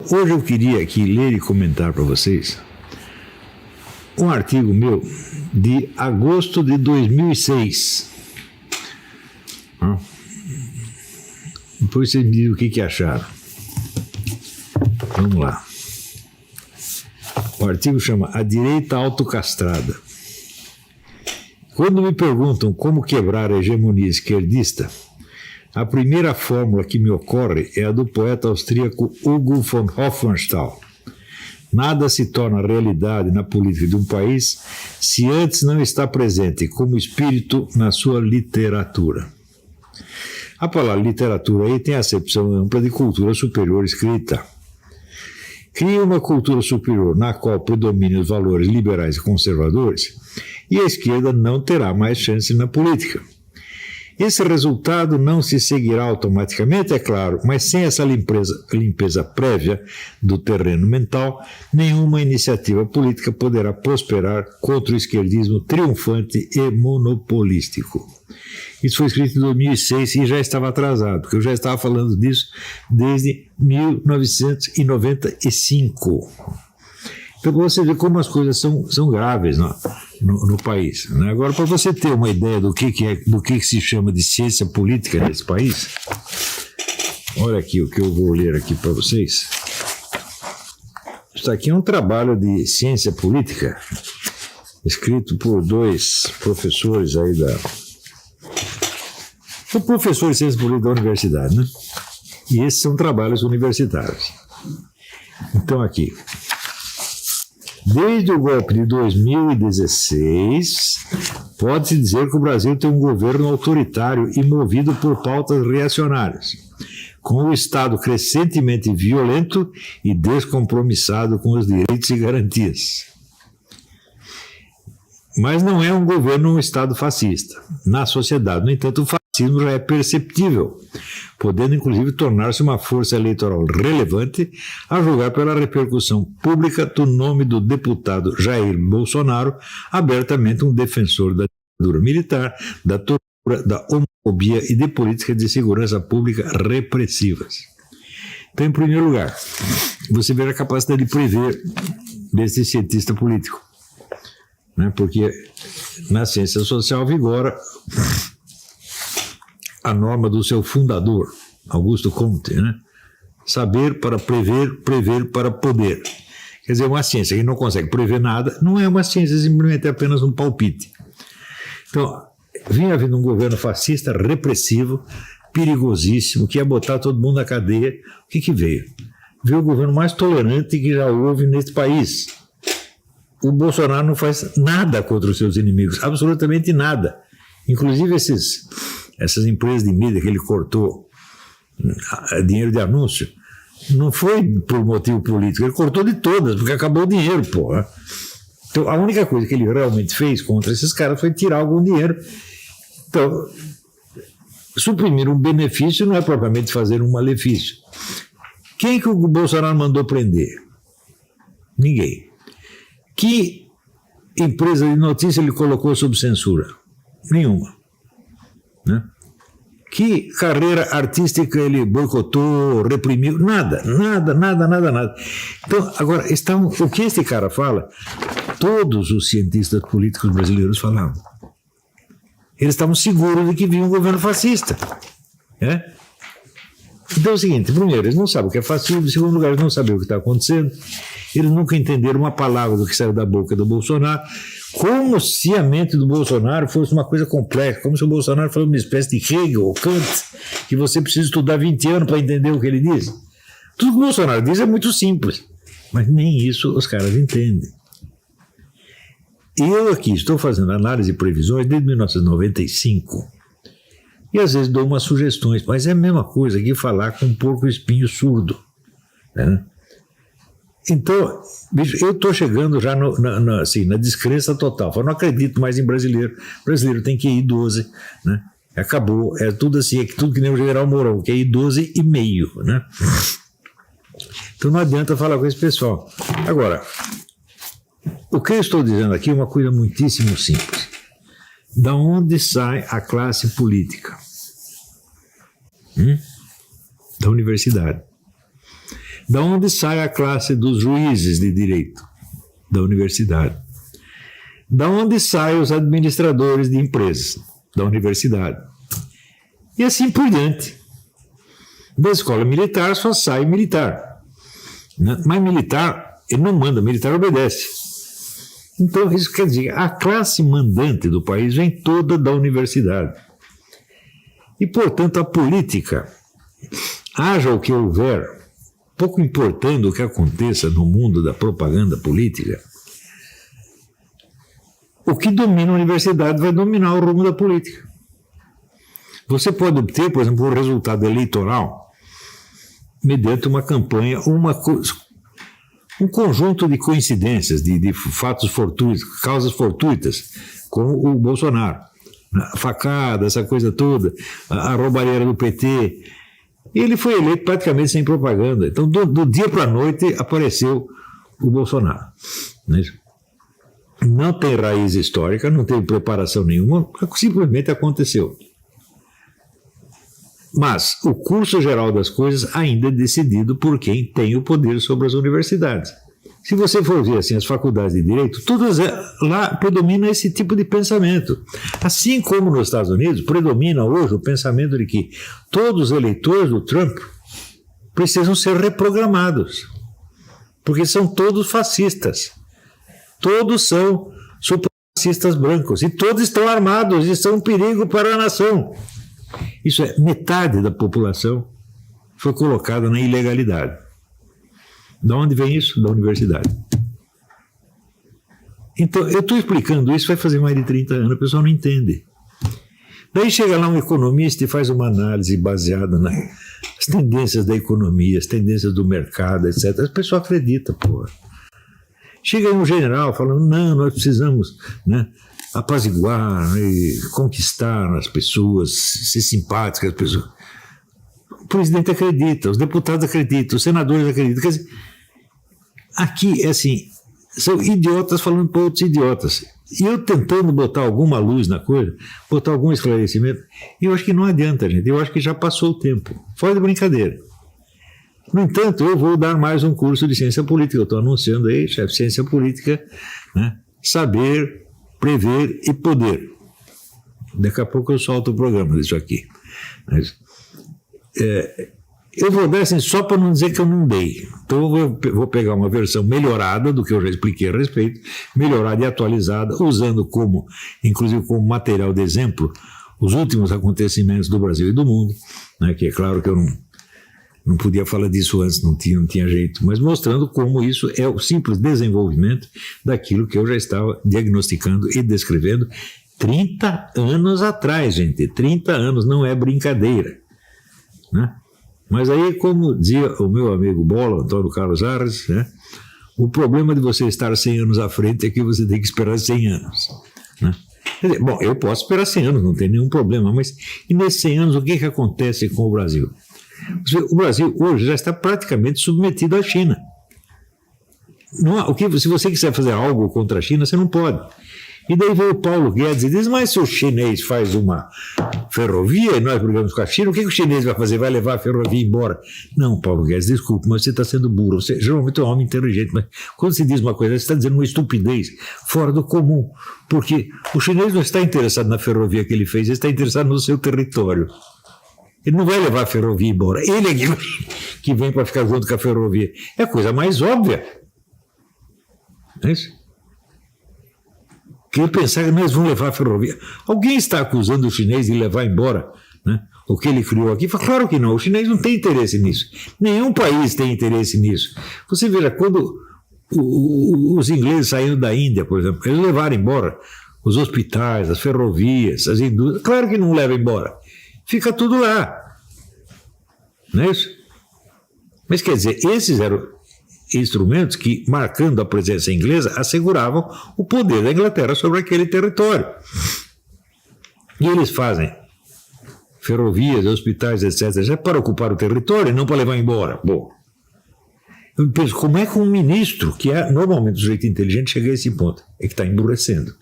Hoje eu queria aqui ler e comentar para vocês um artigo meu de agosto de 2006. Depois vocês me dizem o que acharam. Vamos lá. O artigo chama A Direita Autocastrada. Quando me perguntam como quebrar a hegemonia esquerdista, a primeira fórmula que me ocorre é a do poeta austríaco Hugo von Hofmannsthal. Nada se torna realidade na política de um país se antes não está presente como espírito na sua literatura. A palavra literatura aí tem a acepção ampla de cultura superior escrita. Cria uma cultura superior na qual predominem os valores liberais e conservadores, e a esquerda não terá mais chance na política. Esse resultado não se seguirá automaticamente, é claro, mas sem essa limpeza prévia do terreno mental, nenhuma iniciativa política poderá prosperar contra o esquerdismo triunfante e monopolístico. Isso foi escrito em 2006 e já estava atrasado, porque eu já estava falando disso desde 1995. Então, para você ver como as coisas são graves no país. Né? Agora, para você ter uma ideia do que se chama de ciência política nesse país, olha aqui o que eu vou ler aqui para vocês. Isso aqui é um trabalho de ciência política, escrito por dois professores aí são professores de ciência política da universidade, né? E esses são trabalhos universitários. Então, aqui. Desde o golpe de 2016, pode-se dizer que o Brasil tem um governo autoritário e movido por pautas reacionárias, com o Estado crescentemente violento e descompromissado com os direitos e garantias. Mas não é um governo, um Estado fascista. Na sociedade, no entanto, o fascismo já é perceptível, podendo inclusive tornar-se uma força eleitoral relevante, a julgar pela repercussão pública do nome do deputado Jair Bolsonaro, abertamente um defensor da ditadura militar, da tortura, da homofobia e de políticas de segurança pública repressivas. Então, em primeiro lugar, você vê a capacidade de prever desse cientista político, né? Porque na ciência social vigora a norma do seu fundador, Augusto Comte, né? Saber para prever, prever para poder. Quer dizer, uma ciência que não consegue prever nada não é uma ciência, simplesmente é apenas um palpite. Então, vinha havendo um governo fascista, repressivo, perigosíssimo, que ia botar todo mundo na cadeia. O que veio? Veio o governo mais tolerante que já houve nesse país. O Bolsonaro não faz nada contra os seus inimigos, absolutamente nada. Inclusive essas empresas de mídia que ele cortou dinheiro de anúncio, não foi por motivo político, ele cortou de todas, porque acabou o dinheiro, porra. Então, a única coisa que ele realmente fez contra esses caras foi tirar algum dinheiro. Então, suprimir um benefício não é propriamente fazer um malefício. Quem que o Bolsonaro mandou prender? Ninguém. Que empresa de notícia ele colocou sob censura? Nenhuma. Né? Que carreira artística ele boicotou, reprimiu? Nada. Então, agora, o que este cara fala, todos os cientistas políticos brasileiros falavam. Eles estavam seguros de que vinha um governo fascista. Né? Então é o seguinte, primeiro, eles não sabem o que é fascismo, em segundo lugar, eles não sabem o que está acontecendo, eles nunca entenderam uma palavra do que saiu da boca do Bolsonaro, como se a mente do Bolsonaro fosse uma coisa complexa, como se o Bolsonaro fosse uma espécie de Hegel ou Kant, que você precisa estudar 20 anos para entender o que ele diz. Tudo que o Bolsonaro diz é muito simples, mas nem isso os caras entendem. Eu aqui estou fazendo análise e previsões desde 1995, e às vezes dou umas sugestões, mas é a mesma coisa que falar com um porco espinho surdo. Né? Então, bicho, eu estou chegando já na descrença total. Eu não acredito mais em brasileiro. O brasileiro tem QI 12, né? Acabou, é tudo assim, é tudo que nem o General Mourão, QI 12,5, né? Então não adianta falar com esse pessoal. Agora, o que eu estou dizendo aqui é uma coisa muitíssimo simples. Da onde sai a classe política? Da universidade. Da onde sai a classe dos juízes de direito? Da universidade. Da onde saem os administradores de empresas? Da universidade. E assim por diante. Da escola militar só sai militar. Mas militar, ele não manda, militar obedece. Então, isso quer dizer, a classe mandante do país vem toda da universidade. E, portanto, a política, haja o que houver, pouco importando o que aconteça no mundo da propaganda política, o que domina a universidade vai dominar o rumo da política. Você pode obter, por exemplo, um resultado eleitoral mediante uma campanha, um conjunto de coincidências, de fatos fortuitos, causas fortuitas, como o Bolsonaro. A facada, essa coisa toda, a roubalheira do PT. E ele foi eleito praticamente sem propaganda. Então, do dia para a noite, apareceu o Bolsonaro. Não tem raiz histórica, não tem preparação nenhuma, simplesmente aconteceu. Mas o curso geral das coisas ainda é decidido por quem tem o poder sobre as universidades. Se você for ver assim, as faculdades de direito, todas lá predomina esse tipo de pensamento. Assim como nos Estados Unidos, predomina hoje o pensamento de que todos os eleitores do Trump precisam ser reprogramados, porque são todos fascistas. Todos são supremacistas brancos e todos estão armados e são um perigo para a nação. Isso é, metade da população foi colocada na ilegalidade. De onde vem isso? Da universidade. Então, eu estou explicando isso, vai fazer mais de 30 anos, o pessoal não entende. Daí chega lá um economista e faz uma análise baseada nas tendências da economia, as tendências do mercado, etc. O pessoal acredita, porra. Chega aí um general falando, não, nós precisamos, apaziguar e conquistar as pessoas, ser simpáticas às pessoas. O presidente acredita, os deputados acreditam, os senadores acreditam. Quer dizer, aqui, é assim, são idiotas falando para outros idiotas. E eu tentando botar alguma luz na coisa, botar algum esclarecimento, eu acho que não adianta, gente. Eu acho que já passou o tempo. Fora de brincadeira. No entanto, eu vou dar mais um curso de ciência política. Eu estou anunciando aí, chefe, ciência política, saber, prever e poder. Daqui a pouco eu solto o programa disso aqui. Mas, eu vou dar assim só para não dizer que eu não dei. Então eu vou pegar uma versão melhorada do que eu já expliquei a respeito, melhorada e atualizada, usando inclusive como material de exemplo, os últimos acontecimentos do Brasil e do mundo, que é claro que eu não podia falar disso antes, não tinha jeito, mas mostrando como isso é o simples desenvolvimento daquilo que eu já estava diagnosticando e descrevendo 30 anos atrás, gente. 30 anos não é brincadeira. Mas aí, como dizia o meu amigo Bola, Antônio Carlos Arres, o problema de você estar 100 anos à frente é que você tem que esperar 100 anos. Quer dizer, bom, eu posso esperar 100 anos, não tem nenhum problema, mas e nesses 100 anos o que acontece com o Brasil? O Brasil hoje já está praticamente submetido à China. Se você quiser fazer algo contra a China, você não pode. E daí veio o Paulo Guedes e diz, mas se o chinês faz uma ferrovia e nós brigamos com a China, o que o chinês vai fazer? Vai levar a ferrovia embora? Não, Paulo Guedes, desculpe, mas você está sendo burro. Você geralmente é um homem inteligente, mas quando se diz uma coisa, você está dizendo uma estupidez fora do comum. Porque o chinês não está interessado na ferrovia que ele fez, ele está interessado no seu território. Ele não vai levar a ferrovia embora. Ele é que vem para ficar junto com a ferrovia. É a coisa mais óbvia. Não é isso? Que pensar que nós vamos levar a ferrovia. Alguém está acusando o chinês de levar embora o que ele criou aqui? Claro que não. O chinês não tem interesse nisso. Nenhum país tem interesse nisso. Você veja, quando os ingleses saíram da Índia, por exemplo, eles levaram embora os hospitais, as ferrovias, as indústrias. Claro que não levam embora. Fica tudo lá. Não é isso? Mas quer dizer, esses eram instrumentos que, marcando a presença inglesa, asseguravam o poder da Inglaterra sobre aquele território. E eles fazem ferrovias, hospitais, etc., já para ocupar o território e não para levar embora. Bom, eu penso, como é que um ministro, que é normalmente um sujeito inteligente, chega a esse ponto? É que está emburrecendo.